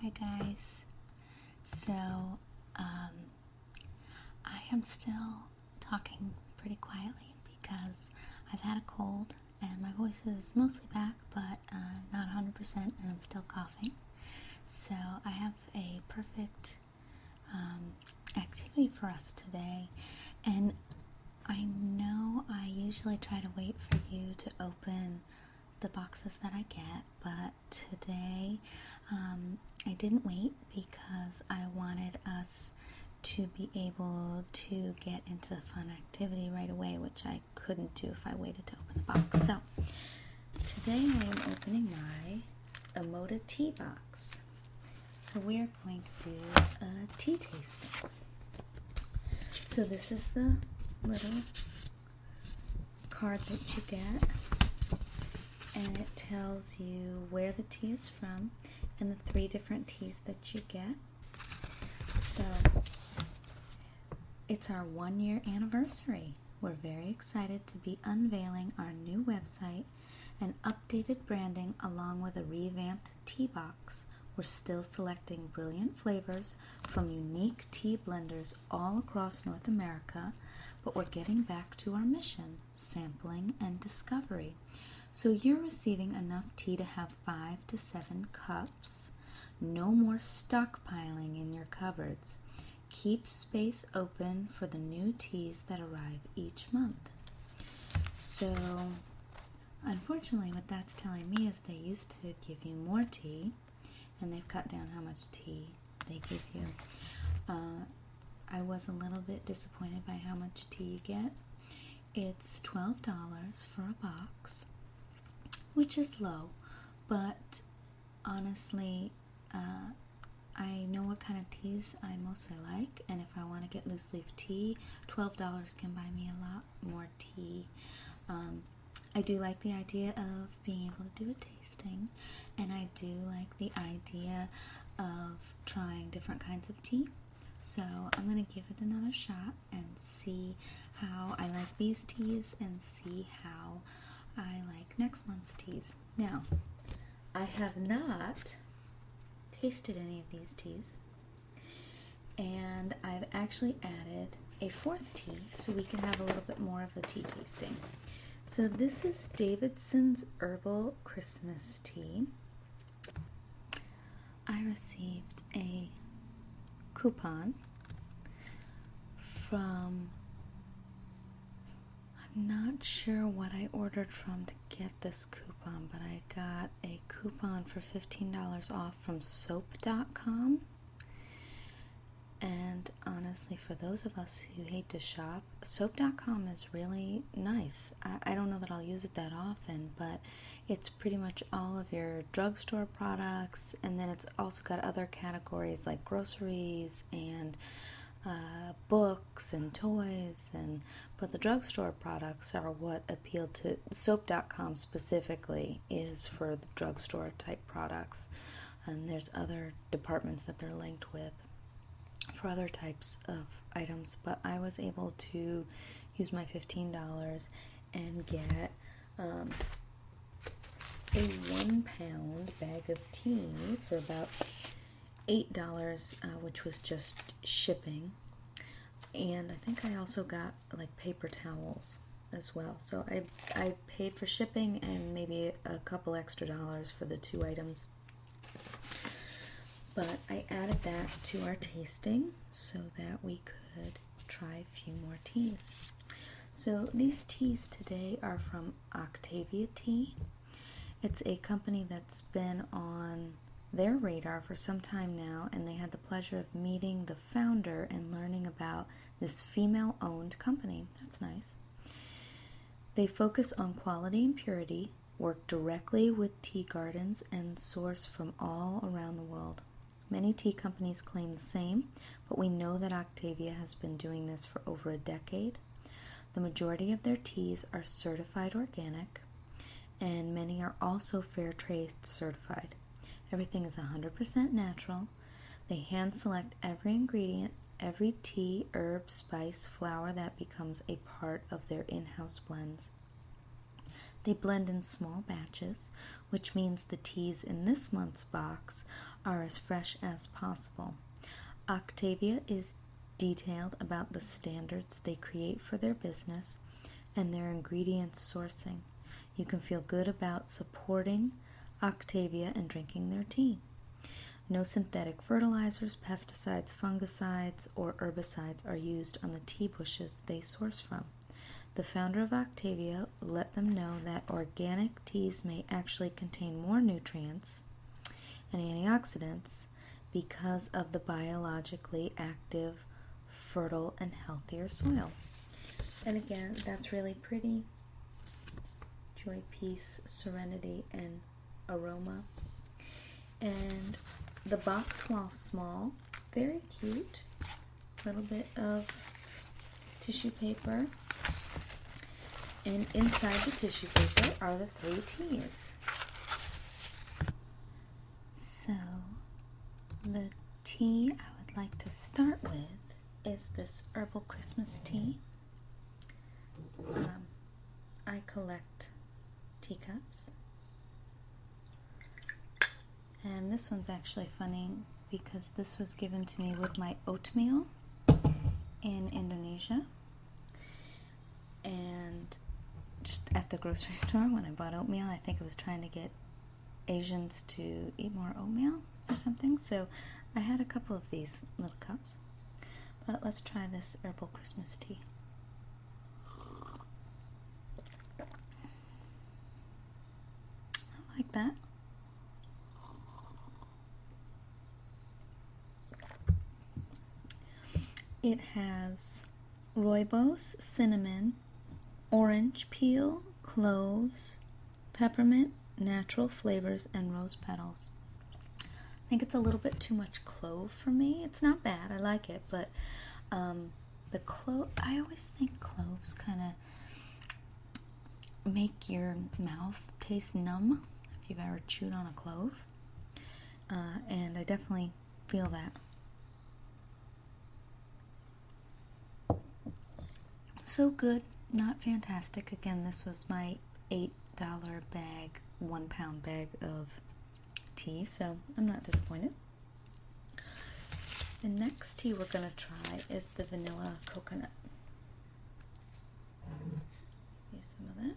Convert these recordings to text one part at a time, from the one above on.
Hi guys. So, I am still talking pretty quietly because I've had a cold and my voice is mostly back, but not 100%, and I'm still coughing. So I have a perfect activity for us today, and I know I usually try to wait for you to open the boxes that I get, but today I didn't wait because I wanted us to be able to get into the fun activity right away, which I couldn't do if I waited to open the box. So today I am opening my Amoda Tea box. So we are going to do a tea tasting. So this is the little card that you get, and it tells you where the tea is from and the 3 different teas that you get. So it's our 1-year anniversary. We're very excited to be unveiling our new website and updated branding along with a revamped tea box. We're still selecting brilliant flavors from unique tea blenders all across North America, but we're getting back to our mission, sampling and discovery. So you're receiving enough tea to have 5 to 7 cups. No more stockpiling in your cupboards. Keep space open for the new teas that arrive each month. So, unfortunately, what that's telling me is they used to give you more tea, and they've cut down how much tea they give you. I was a little bit disappointed by how much tea you get. It's $12 for a box, which is low, but honestly, I know what kind of teas I mostly like, and if I want to get loose leaf tea, $12 can buy me a lot more tea. I do like the idea of being able to do a tasting, and I do like the idea of trying different kinds of tea. So I'm going to give it another shot and see how I like these teas and see how I like next month's teas. Now, I have not tasted any of these teas, and I've actually added a 4th tea so we can have a little bit more of a tea tasting. So this is Davidson's Herbal Christmas Tea. I received a coupon from, I'm not sure what I ordered from to get this coupon, but I got a coupon for $15 off from soap.com. And honestly, for those of us who hate to shop, soap.com is really nice. I don't know that I'll use it that often, but it's pretty much all of your drugstore products, and then it's also got other categories like groceries and books and toys, but the drugstore products are what appeal to soap.com specifically, is for the drugstore type products, and there's other departments that they're linked with for other types of items. But I was able to use my $15 and get a 1-pound bag of tea for about $8, which was just shipping. And I think I also got like paper towels as well. So I paid for shipping and maybe a couple extra dollars for the 2 items. But I added that to our tasting so that we could try a few more teas. So these teas today are from Octavia Tea. It's a company that's been on their radar for some time now, and they had the pleasure of meeting the founder and learning about this female-owned company. That's nice. They focus on quality and purity, work directly with tea gardens, and source from all around the world. Many tea companies claim the same, but we know that Octavia has been doing this for over a decade. The majority of their teas are certified organic, and many are also fair trade certified. Everything is 100% natural. They hand select every ingredient, every tea, herb, spice, flower that becomes a part of their in-house blends. They blend in small batches, which means the teas in this month's box are as fresh as possible. Octavia is detailed about the standards they create for their business and their ingredients sourcing. You can feel good about supporting Octavia and drinking their tea. No synthetic fertilizers, pesticides, fungicides, or herbicides are used on the tea bushes they source from. The founder of Octavia let them know that organic teas may actually contain more nutrients and antioxidants because of the biologically active, fertile, and healthier soil. And again, that's really pretty. Joy, peace, serenity, and aroma. And the box, while small, very cute. A little bit of tissue paper. And inside the tissue paper are the 3 teas. So, the tea I would like to start with is this herbal Christmas tea. I collect teacups. And this one's actually funny because this was given to me with my oatmeal in Indonesia. And just at the grocery store when I bought oatmeal, I think I was trying to get Asians to eat more oatmeal or something. So I had a couple of these little cups. But let's try this herbal Christmas tea. I like that. It has rooibos, cinnamon, orange peel, cloves, peppermint, natural flavors, and rose petals. I think it's a little bit too much clove for me. It's not bad. I like it, but the clove, I always think cloves kind of make your mouth taste numb if you've ever chewed on a clove. And I definitely feel that. So good, not fantastic. Again, this was my $8 bag, 1 pound bag of tea, so I'm not disappointed. The next tea we're going to try is the vanilla coconut. Use some of that.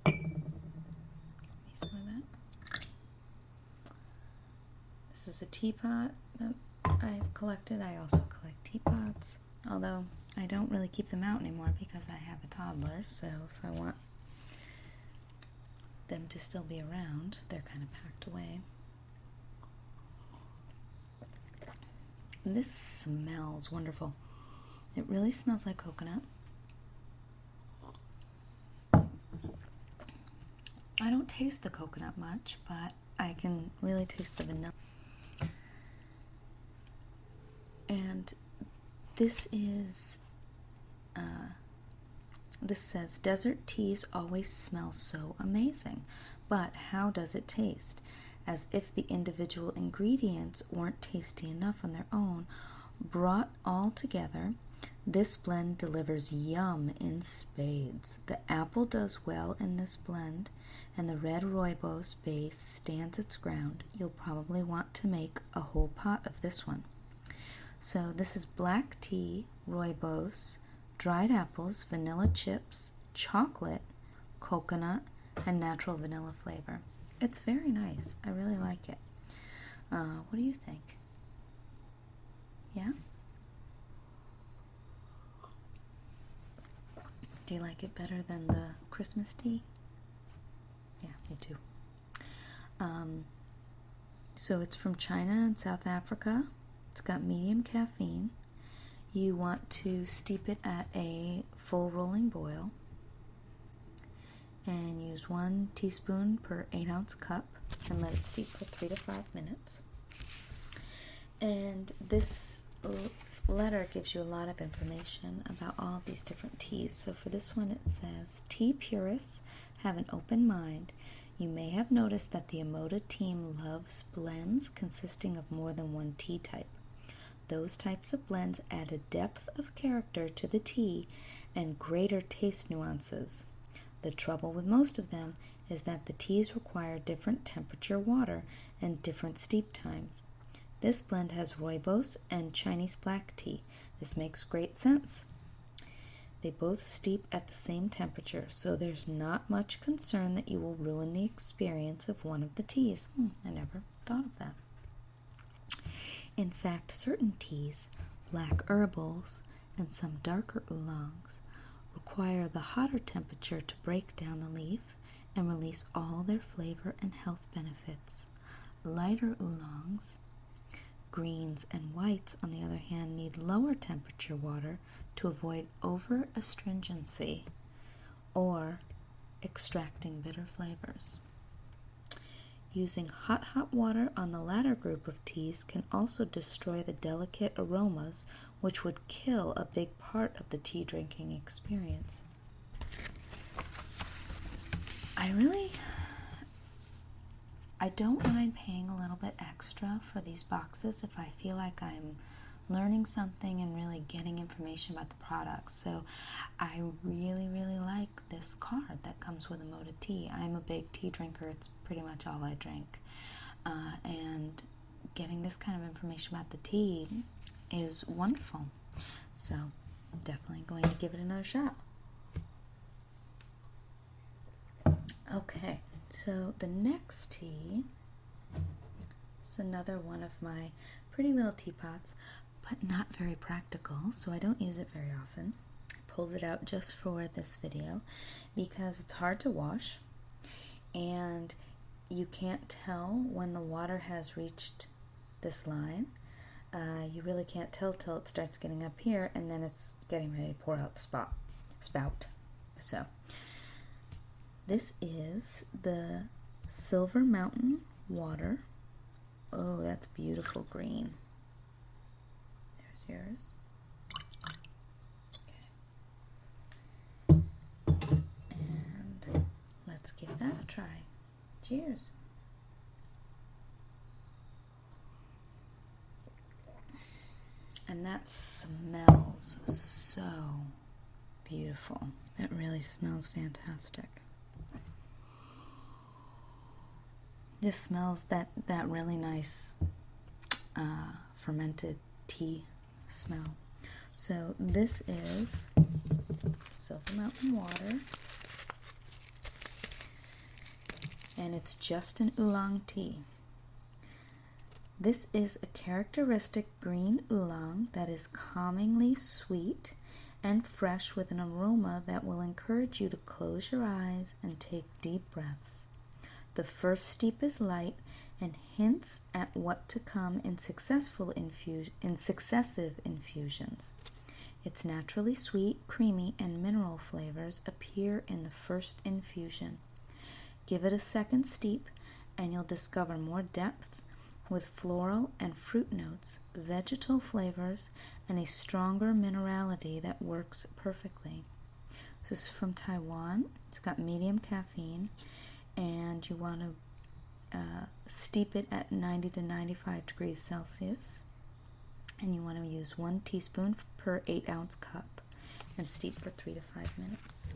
Use some of that. This is a teapot that I've collected. I also collect teapots. Although I don't really keep them out anymore because I have a toddler, so if I want them to still be around, they're kind of packed away. And this smells wonderful. It really smells like coconut. I don't taste the coconut much, but I can really taste the vanilla. And this is, this says, desert teas always smell so amazing, but how does it taste? As if the individual ingredients weren't tasty enough on their own, brought all together, this blend delivers yum in spades. The apple does well in this blend, and the red rooibos base stands its ground. You'll probably want to make a whole pot of this one. So this is black tea, rooibos, dried apples, vanilla chips, chocolate, coconut, and natural vanilla flavor. It's very nice. I really like it. What do you think? Yeah? Do you like it better than the Christmas tea? Yeah, me too. So it's from China and South Africa. It's got medium caffeine. You want to steep it at a full rolling boil and use 1 teaspoon per 8-ounce cup and let it steep for 3 to 5 minutes. And this letter gives you a lot of information about all of these different teas. So for this one it says, tea purists have an open mind. You may have noticed that the Amoda team loves blends consisting of more than one tea type. Those types of blends add a depth of character to the tea and greater taste nuances. The trouble with most of them is that the teas require different temperature water and different steep times. This blend has rooibos and Chinese black tea. This makes great sense. They both steep at the same temperature, so there's not much concern that you will ruin the experience of one of the teas. I never thought of that. In fact, certain teas, black herbals, and some darker oolongs, require the hotter temperature to break down the leaf and release all their flavor and health benefits. Lighter oolongs, greens, and whites, on the other hand, need lower temperature water to avoid over-astringency or extracting bitter flavors. Using hot water on the latter group of teas can also destroy the delicate aromas, which would kill a big part of the tea drinking experience. I don't mind paying a little bit extra for these boxes if I feel like I'm learning something and really getting information about the products. So I really like this card that comes with Amoda Tea. I'm a big tea drinker. It's pretty much all I drink. And getting this kind of information about the tea is wonderful. So definitely going to give it another shot. Okay, so the next tea is another one of my pretty little teapots, but not very practical, so I don't use it very often. I pulled it out just for this video because it's hard to wash and you can't tell when the water has reached this line. You really can't tell till it starts getting up here and then it's getting ready to pour out the spout. So this is the Silver Mountain Water. Oh, that's beautiful green. There's yours. Okay. And let's give that a try. Cheers. And that smells so beautiful. It really smells fantastic. Just smells that really nice fermented tea smell. So this is Silver Mountain Water, and it's just an oolong tea. This is a characteristic green oolong that is calmingly sweet and fresh with an aroma that will encourage you to close your eyes and take deep breaths. The first steep is light and hints at what to come in successive infusions. Its naturally sweet, creamy, and mineral flavors appear in the first infusion. Give it a second steep and you'll discover more depth with floral and fruit notes, vegetal flavors, and a stronger minerality that works perfectly. This is from Taiwan. It's got medium caffeine, and you want to steep it at 90 to 95 degrees Celsius, and you want to use 1 teaspoon per 8-ounce cup and steep for 3 to 5 minutes.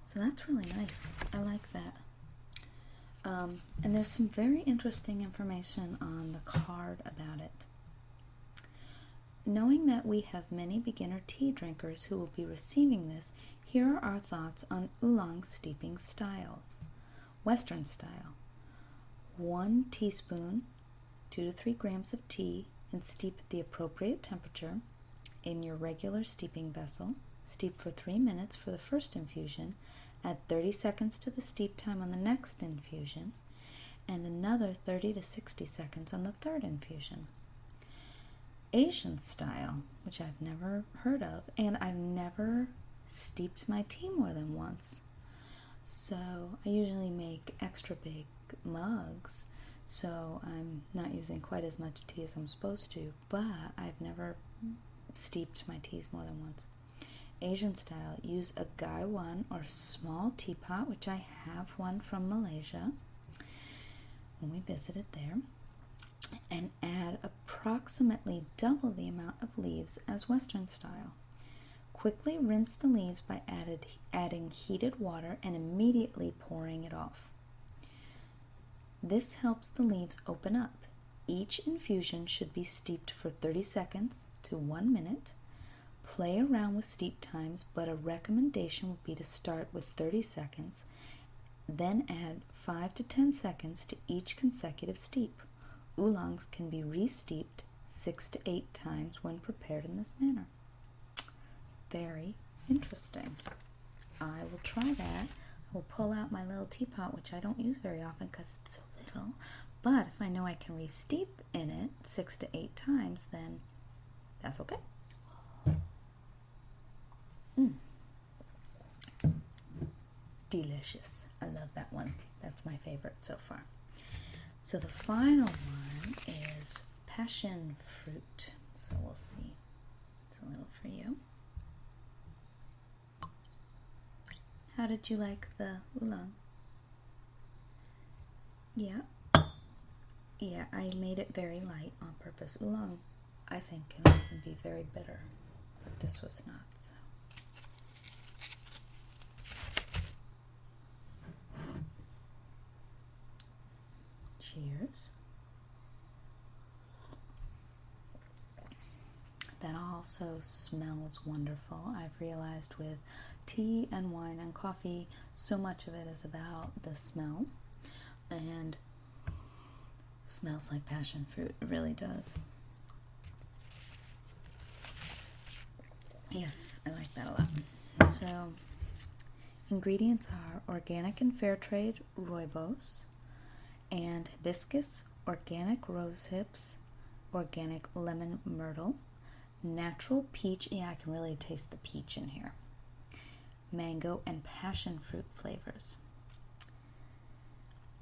So that's really nice. I like that. And there's some very interesting information on the card about it. Knowing that we have many beginner tea drinkers who will be receiving this, here are our thoughts on oolong steeping styles. Western style. 1 teaspoon, 2 to 3 grams of tea, and steep at the appropriate temperature in your regular steeping vessel. Steep for 3 minutes for the first infusion. Add 30 seconds to the steep time on the next infusion, and another 30 to 60 seconds on the third infusion. Asian style, which I've never heard of, and I've never steeped my tea more than once. So I usually make extra big mugs, so I'm not using quite as much tea as I'm supposed to, but I've never steeped my teas more than once. Asian style, use a gaiwan or small teapot, which I have one from Malaysia when we visited there, and add approximately double the amount of leaves as Western style. Quickly rinse the leaves by adding heated water and immediately pouring it off. This helps the leaves open up. Each infusion should be steeped for 30 seconds to 1 minute. Play around with steep times, but a recommendation would be to start with 30 seconds, then add 5 to 10 seconds to each consecutive steep. Oolongs can be re-steeped 6 to 8 times when prepared in this manner. Very interesting. I will try that. I will pull out my little teapot, which I don't use very often because it's so little, but if I know I can re-steep in it 6 to 8 times, then that's okay. Delicious. I love that one. That's my favorite so far. So the final one is passion fruit. So we'll see. It's a little for you. How did you like the oolong? Yeah, I made it very light on purpose. Oolong, I think, can often be very bitter, but this was not, so. Cheers. That also smells wonderful. I've realized with tea and wine and coffee, so much of it is about the smell, and smells like passion fruit. It really does. Yes, I like that a lot. So, ingredients are organic and fair trade rooibos, and hibiscus, organic rose hips, organic lemon myrtle, natural peach, yeah, I can really taste the peach in here, mango, and passion fruit flavors.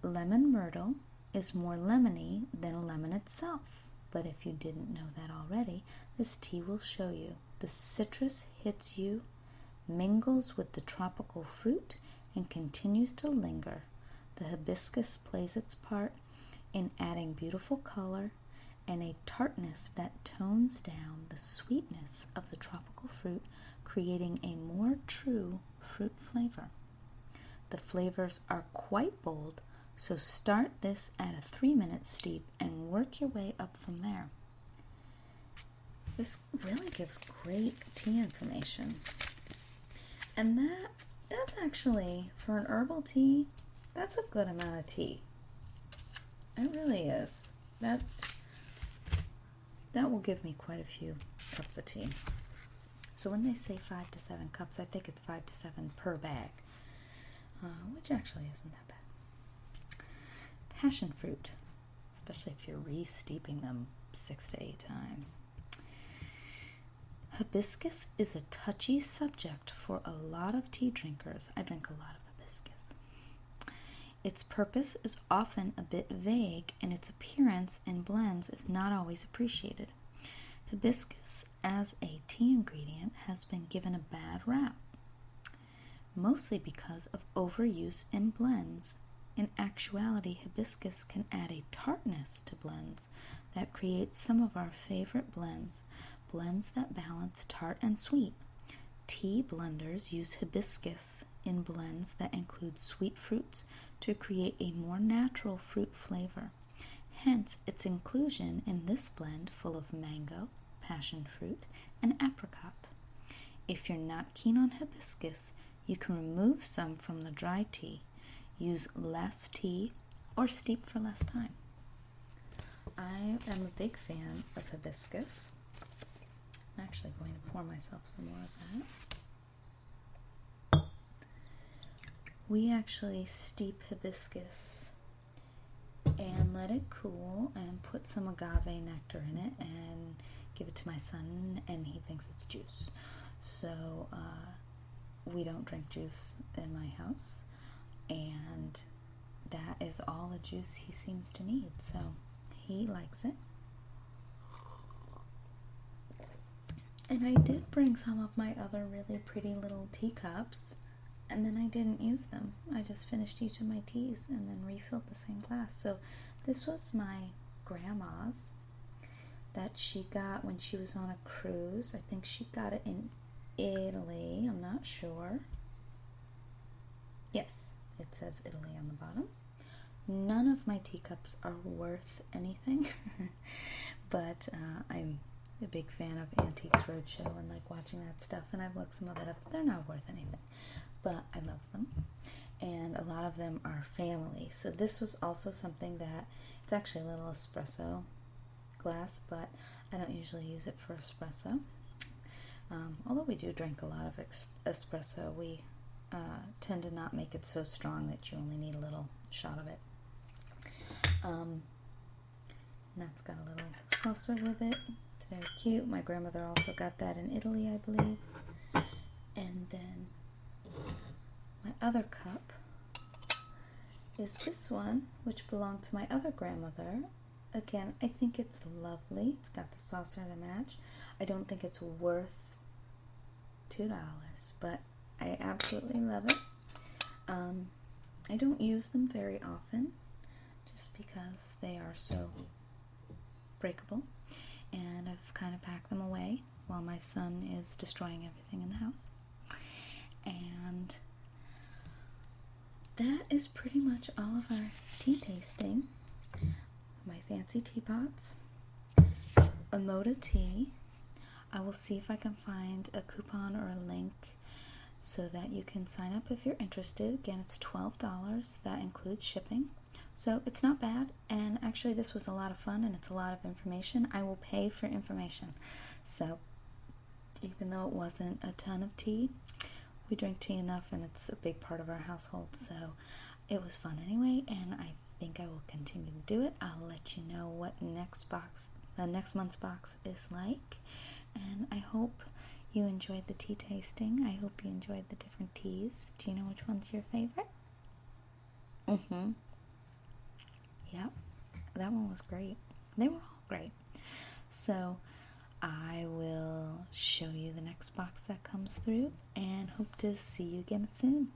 Lemon myrtle is more lemony than a lemon itself, but if you didn't know that already, this tea will show you. The citrus hits you, mingles with the tropical fruit, and continues to linger. The hibiscus plays its part in adding beautiful color and a tartness that tones down the sweetness of the tropical fruit, creating a more true fruit flavor. The flavors are quite bold, so start this at a 3-minute steep and work your way up from there. This really gives great tea information. And that's actually, for an herbal tea, that's a good amount of tea. It really is. That will give me quite a few cups of tea. So when they say 5 to 7 cups, I think it's 5 to 7 per bag, which actually isn't that bad. Passion fruit, especially if you're re-steeping them 6 to 8 times. Hibiscus is a touchy subject for a lot of tea drinkers. I drink a lot of hibiscus. Its purpose is often a bit vague, and its appearance in blends is not always appreciated. Hibiscus as a tea ingredient has been given a bad rap, mostly because of overuse in blends. In actuality, hibiscus can add a tartness to blends that creates some of our favorite blends that balance tart and sweet. Tea blenders use hibiscus in blends that include sweet fruits to create a more natural fruit flavor. Hence, its inclusion in this blend full of mango, passion fruit, and apricot. If you're not keen on hibiscus, you can remove some from the dry tea, use less tea, or steep for less time. I am a big fan of hibiscus. I'm actually going to pour myself some more of that. We actually steep hibiscus and let it cool and put some agave nectar in it and give it to my son, and he thinks it's juice. So we don't drink juice in my house, and that is all the juice he seems to need, so he likes it. And I did bring some of my other really pretty little teacups, and then I didn't use them. I just finished each of my teas and then refilled the same glass. So this was my grandma's that she got when she was on a cruise. I think she got it in Italy. I'm not sure. Yes, it says Italy on the bottom. None of my teacups are worth anything, but I'm a big fan of Antiques Roadshow and like watching that stuff, and I've looked some of it up. They're not worth anything, but I love them, and a lot of them are family. So this was also something that, it's actually a little espresso glass, but I don't usually use it for espresso. Although we do drink a lot of espresso, we tend to not make it so strong that you only need a little shot of it. And that's got a little saucer with it. It's very cute. My grandmother also got that in Italy, I believe. And then my other cup is this one, which belonged to my other grandmother. Again, I think it's lovely. It's got the saucer to match. I don't think it's worth $2, but I absolutely love it. I don't use them very often just because they are so breakable, and I've kind of packed them away while my son is destroying everything in the house. And that is pretty much all of our tea tasting. My fancy teapots, Amoda Tea. I will see if I can find a coupon or a link so that you can sign up if you're interested. Again, it's $12. That includes shipping. So it's not bad, and actually this was a lot of fun, and it's a lot of information. I will pay for information. So even though it wasn't a ton of tea, we drink tea enough, and it's a big part of our household. So it was fun anyway, and I think I will continue to do it. I'll let you know what the next month's box is like, and I hope you enjoyed the tea tasting. I hope you enjoyed the different teas. Do you know which one's your favorite? Yep, that one was great. They were all great. So I will show you the next box that comes through, and hope to see you again soon.